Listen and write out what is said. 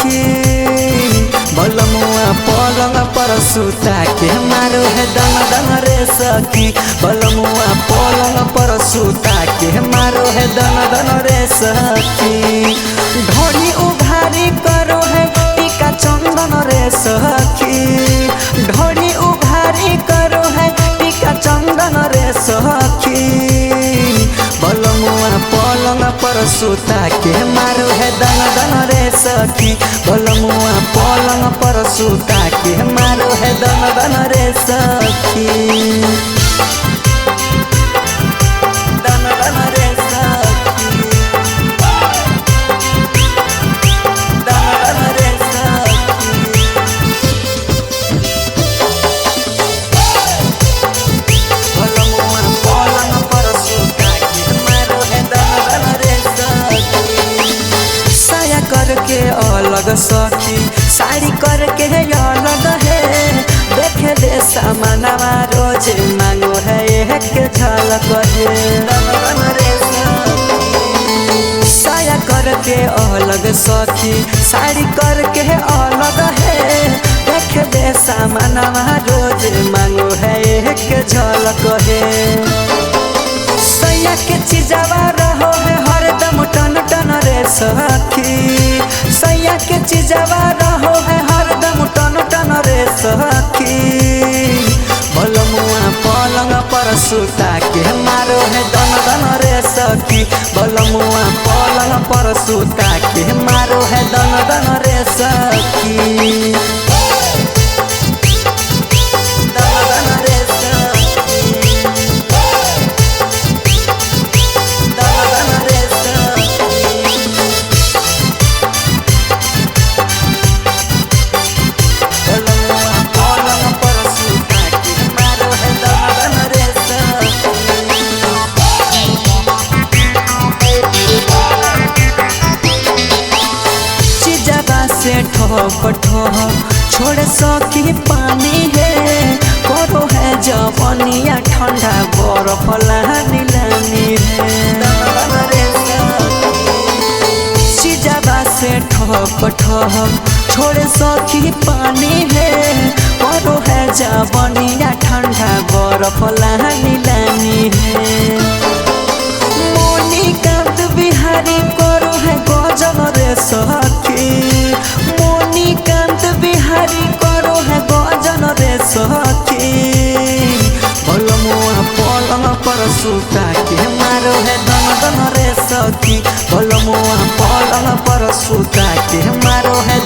सखी। बलमुआ पलंग पर सुता के मारो है दन दन रे सखी। बलमुआ पलंग पर सुता के मारो है दन दन रे सखी। ढोली उघारी करो है टीका चंदन रे सखी। ढोली उघारी करो है टीका चंदन रे सखी। बलमुआ पलंग पर सुता के मारो है दन दन रे सखी। बलमुआ पलंग पर सुता के मारो है दन दन रे सखी। दन दन रे सखी। दन दन रे सखी। बलमुआ पलंग पर सुता के मारो है दन दन रे सखी। साया करके अलग सखी, साड़ी करके अलग है। देखे दे सामानवा रोज मांगो है एक झलक है। साया करके अलग सखी, साड़ी करके अलग है। देखे दे सामानवा रोज मांगो है एक झलक है। सैया के चीजवा रहो है हरदम टन टन रे सखी। सैया के चीजवा रहो है हरदम टन टन रे सखी। बलमुआ पलंग पर सुता के मारो है दन दन रे सखी। बलमुआ पलंग पर सुता के मारो है दन दन रे सखी। दन दन रे सखी। दन दन रे सखी। बलमुआ पलंग पर सुता के मारो है दन दन रे सखी। चिजबा से ठोक ठोक छोड़ सकी पानी है। करो है जवनिया ठंडा बर्फ लानी लानी है। चिजबा से ठोक ठोक छोड़ सकी पानी है। करो है जवनिया ठंडा बर्फ लानी लानी है। मोनिकांत बिहारी करो है गजल रे सखी। मोनिकांत बिहारी करो है गजल रे सखी। बलमुआ पलंग पर सुता के मारो है दन दन रे सखी। बलमुआ पलंग पर सुता के मारो है